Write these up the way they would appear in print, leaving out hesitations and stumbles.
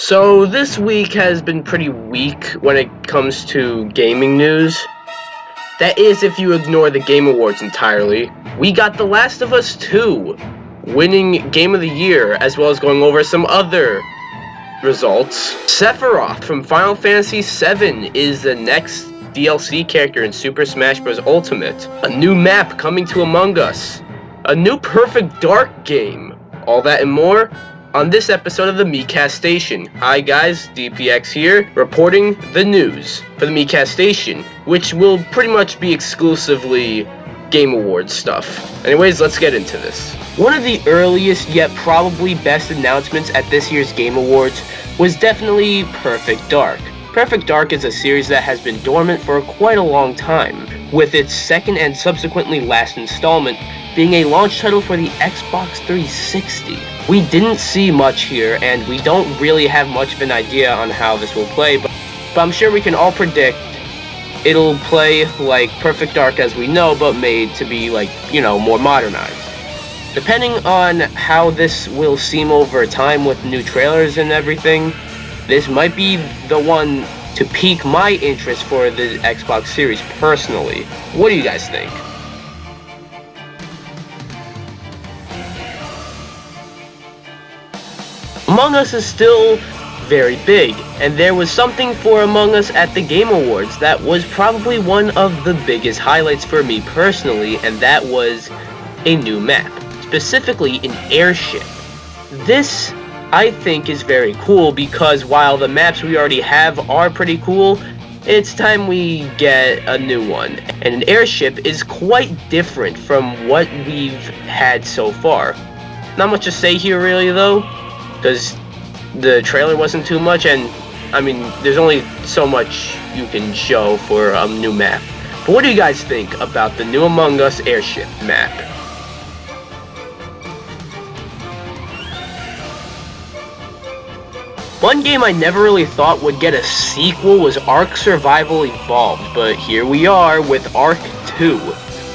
So this week has been pretty weak when it comes to gaming news. That is if you ignore the Game Awards entirely. We got The Last of Us 2 winning Game of the Year, as well as going over some other results. Sephiroth from Final Fantasy VII is the next DLC character in Super Smash Bros. Ultimate. A new map coming to Among Us. A new Perfect Dark game. All that and more on this episode of the Miikcast Station. Hi guys, DPX here, reporting the news for the Miikcast Station, which will pretty much be exclusively Game Awards stuff. Anyways, let's get into this. One of the earliest yet probably best announcements at this year's Game Awards was definitely Perfect Dark. Perfect Dark is a series that has been dormant for quite a long time, with its second and subsequently last installment being a launch title for the Xbox 360. We didn't see much here, and we don't really have much of an idea on how this will play, but I'm sure we can all predict it'll play like Perfect Dark as we know, but made to be more modernized. Depending on how this will seem over time with new trailers and everything, this might be the one to pique my interest for the Xbox Series personally. What do you guys think? Among Us is still very big, and there was something for Among Us at the Game Awards that was probably one of the biggest highlights for me personally, and that was a new map, specifically an airship. This, I think, is very cool because while the maps we already have are pretty cool, it's time we get a new one. And an airship is quite different from what we've had so far. Not much to say here really though, because the trailer wasn't too much, and I mean, there's only so much you can show for a new map. But what do you guys think about the new Among Us airship map? One game I never really thought would get a sequel was Ark Survival Evolved, but here we are with Ark 2.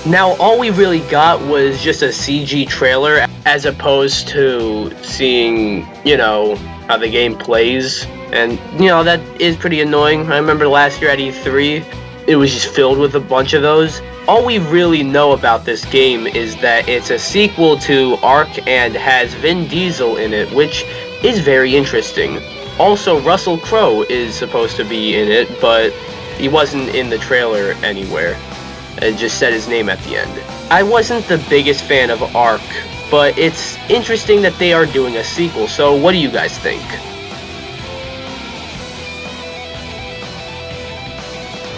Now, all we really got was just a CG trailer, as opposed to seeing, how the game plays. And, that is pretty annoying. I remember last year at E3, it was just filled with a bunch of those. All we really know about this game is that it's a sequel to Ark and has Vin Diesel in it, which is very interesting. Also, Russell Crowe is supposed to be in it, but he wasn't in the trailer anywhere. It just said his name at the end. I wasn't the biggest fan of Ark, but it's interesting that they are doing a sequel, so what do you guys think?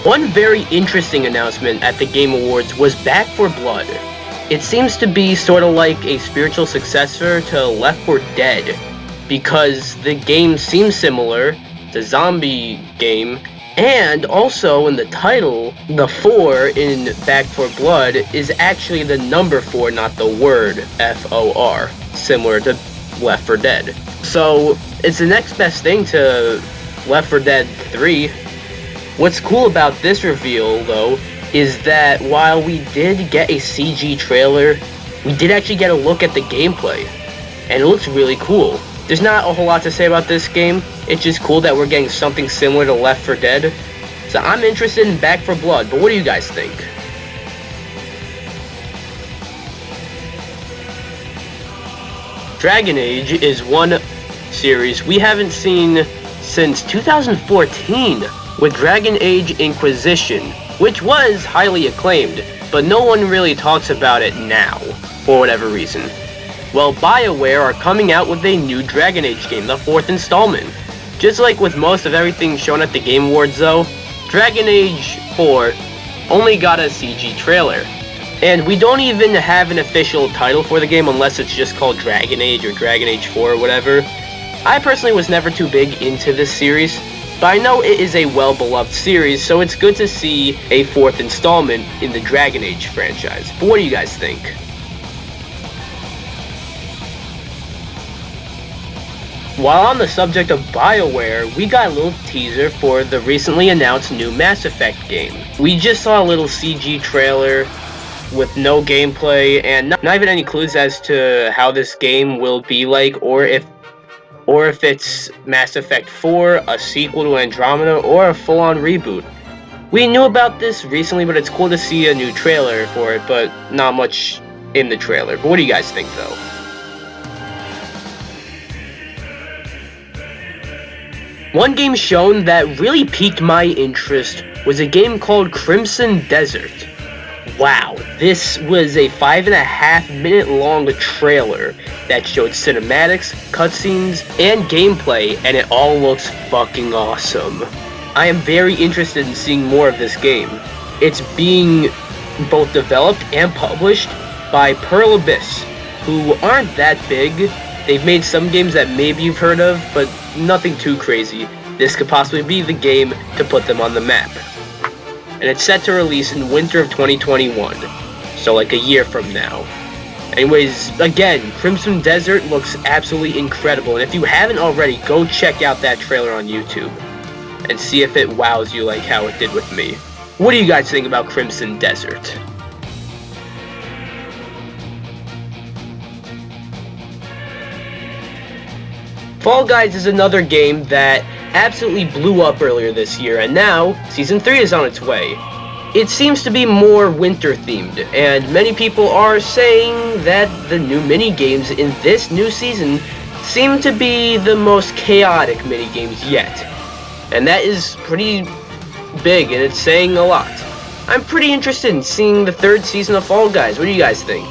One very interesting announcement at the Game Awards was Back 4 Blood. It seems to be sort of like a spiritual successor to Left 4 Dead, because the game seems similar, it's a zombie game, and also in the title, the 4 in Back 4 Blood is actually the number 4, not the word F-O-R, similar to Left 4 Dead. So it's the next best thing to Left 4 Dead 3. What's cool about this reveal, though, is that while we did get a CG trailer, we did actually get a look at the gameplay, and it looks really cool. There's not a whole lot to say about this game. It's just cool that we're getting something similar to Left 4 Dead. So I'm interested in Back 4 Blood, but what do you guys think? Dragon Age is one series we haven't seen since 2014 with Dragon Age Inquisition, which was highly acclaimed, but no one really talks about it now, for whatever reason. Well, BioWare are coming out with a new Dragon Age game, the 4th installment. Just like with most of everything shown at the Game Awards though, Dragon Age 4 only got a CG trailer. And we don't even have an official title for the game unless it's just called Dragon Age or Dragon Age 4 or whatever. I personally was never too big into this series, but I know it is a well-beloved series, so it's good to see a 4th installment in the Dragon Age franchise. But what do you guys think? While on the subject of BioWare, we got a little teaser for the recently announced new Mass Effect game. We just saw a little CG trailer with no gameplay and not even any clues as to how this game will be like, or if or if it's Mass Effect 4, a sequel to Andromeda, or a full-on reboot. We knew about this recently, but it's cool to see a new trailer for it, but not much in the trailer. But what do you guys think, though? One game shown that really piqued my interest was a game called Crimson Desert. Wow, this was a 5.5 minute long trailer that showed cinematics, cutscenes, and gameplay, and it all looks fucking awesome. I am very interested in seeing more of this game. It's being both developed and published by Pearl Abyss, who aren't that big. They've made some games that maybe you've heard of, but nothing too crazy. This could possibly be the game to put them on the map. And it's set to release in winter of 2021, so like a year from now. Anyways, again, Crimson Desert looks absolutely incredible, and if you haven't already, go check out that trailer on YouTube and see if it wows you like how it did with me. What do you guys think about Crimson Desert? Fall Guys is another game that absolutely blew up earlier this year, and now Season 3 is on its way. It seems to be more winter themed, and many people are saying that the new mini-games in this new season seem to be the most chaotic mini-games yet. And that is pretty big, and it's saying a lot. I'm pretty interested in seeing the third season of Fall Guys. What do you guys think?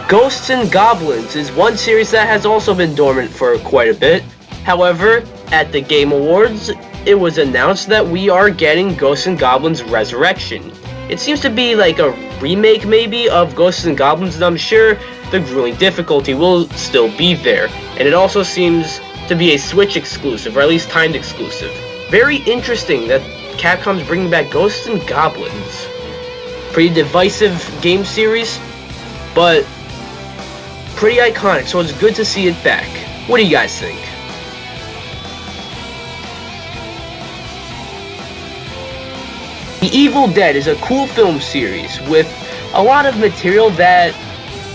Ghosts and Goblins is one series that has also been dormant for quite a bit. However, at the Game Awards, it was announced that we are getting Ghosts and Goblins Resurrection. It seems to be like a remake maybe of Ghosts and Goblins, and I'm sure the grueling difficulty will still be there. And it also seems to be a Switch exclusive, or at least timed exclusive. Very interesting that Capcom's bringing back Ghosts and Goblins. Pretty divisive game series, but pretty iconic, so it's good to see it back. What do you guys think? The Evil Dead is a cool film series with a lot of material that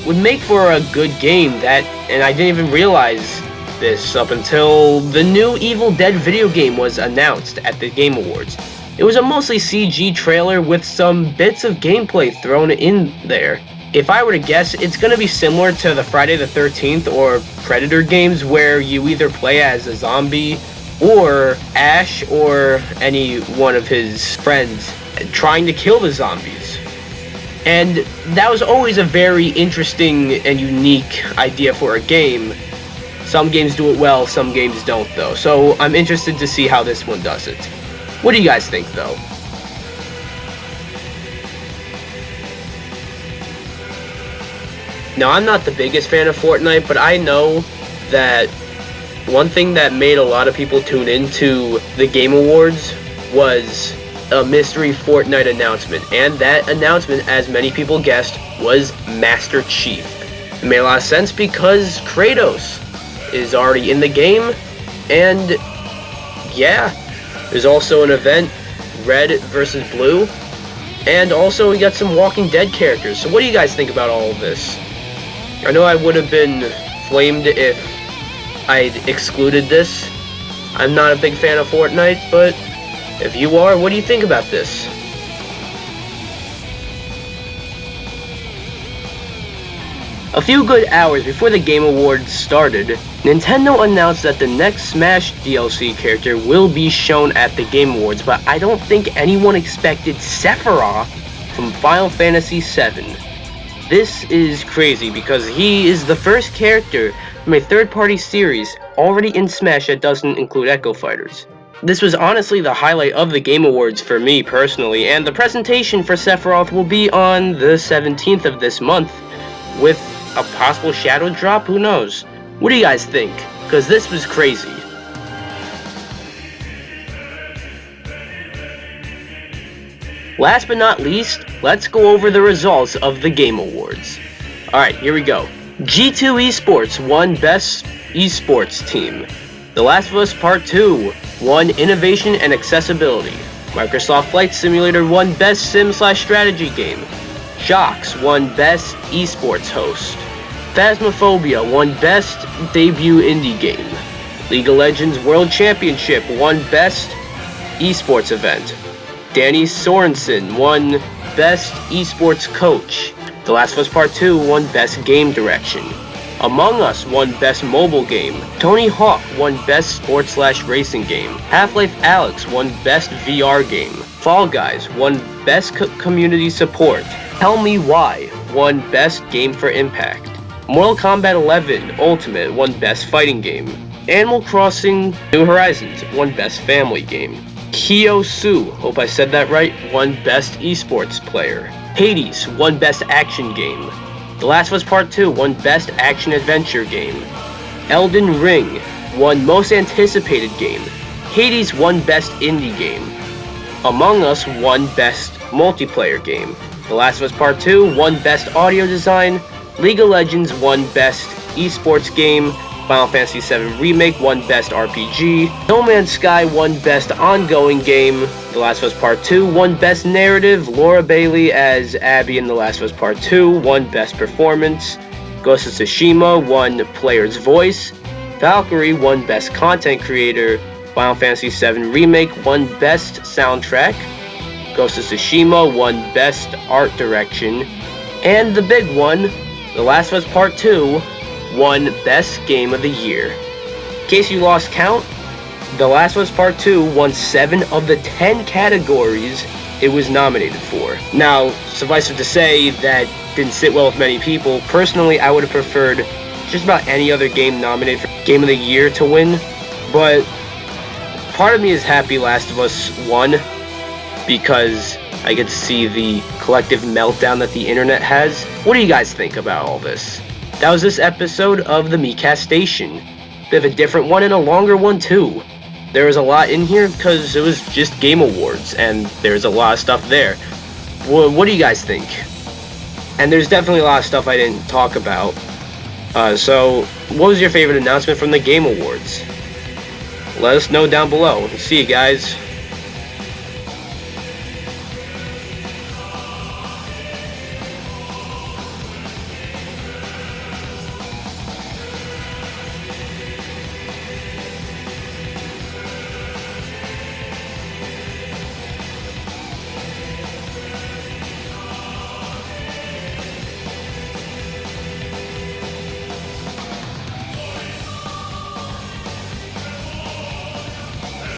would make for a good game and I didn't even realize this up until the new Evil Dead video game was announced at the Game Awards. It was a mostly CG trailer with some bits of gameplay thrown in there. If I were to guess, it's going to be similar to the Friday the 13th or Predator games where you either play as a zombie or Ash or any one of his friends trying to kill the zombies. And that was always a very interesting and unique idea for a game. Some games do it well, some games don't though. So I'm interested to see how this one does it. What do you guys think though? Now, I'm not the biggest fan of Fortnite, but I know that one thing that made a lot of people tune into the Game Awards was a mystery Fortnite announcement. And that announcement, as many people guessed, was Master Chief. It made a lot of sense because Kratos is already in the game, and yeah, there's also an event, Red versus Blue, and also we got some Walking Dead characters. So what do you guys think about all of this? I know I would have been flamed if I'd excluded this. I'm not a big fan of Fortnite, but if you are, what do you think about this? A few good hours before the Game Awards started, Nintendo announced that the next Smash DLC character will be shown at the Game Awards, but I don't think anyone expected Sephiroth from Final Fantasy VII. This is crazy because he is the first character from a third-party series already in Smash that doesn't include Echo Fighters. This was honestly the highlight of the Game Awards for me personally, and the presentation for Sephiroth will be on the 17th of this month with a possible shadow drop, who knows? What do you guys think? Because this was crazy. Last but not least, let's go over the results of the Game Awards. Alright, here we go. G2 Esports won Best Esports Team. The Last of Us Part 2 won Innovation and Accessibility. Microsoft Flight Simulator won Best Sim/Strategy Game. Jocks won Best Esports Host. Phasmophobia won Best Debut Indie Game. League of Legends World Championship won Best Esports Event. Danny Sorensen won Best Esports Coach. The Last of Us Part 2 won Best Game Direction. Among Us won Best Mobile Game. Tony Hawk won Best Sports/Racing Game. Half-Life Alyx won Best VR Game. Fall Guys won Best Community Support. Tell Me Why won Best Game for Impact. Mortal Kombat 11 Ultimate won Best Fighting Game. Animal Crossing New Horizons won Best Family Game. Kyosu, hope I said that right, won Best Esports Player. Hades won Best Action Game. The Last of Us Part 2 won Best Action Adventure Game. Elden Ring won Most Anticipated Game. Hades won Best Indie Game. Among Us won Best Multiplayer Game. The Last of Us Part 2 won Best Audio Design. League of Legends won Best Esports Game. Final Fantasy VII Remake won Best RPG. No Man's Sky won Best Ongoing Game. The Last of Us Part 2 won Best Narrative. Laura Bailey as Abby in The Last of Us Part 2 won Best Performance. Ghost of Tsushima won Player's Voice. Valkyrie won Best Content Creator. Final Fantasy VII Remake won Best Soundtrack. Ghost of Tsushima won Best Art Direction. And the big one, The Last of Us Part 2 won Best Game of the Year. In case you lost count, The Last of Us Part 2 won 7 of the 10 categories it was nominated for. Now, suffice it to say, that didn't sit well with many people. Personally, I would have preferred just about any other game nominated for Game of the Year to win, but part of me is happy Last of Us won, because I get to see the collective meltdown that the internet has. What do you guys think about all this? That was this episode of the Miikcast Station. Bit of a different one and a longer one too. There was a lot in here because it was just Game Awards, and there's a lot of stuff there. What do you guys think? And there's definitely a lot of stuff I didn't talk about. So, what was your favorite announcement from the Game Awards? Let us know down below. See you guys.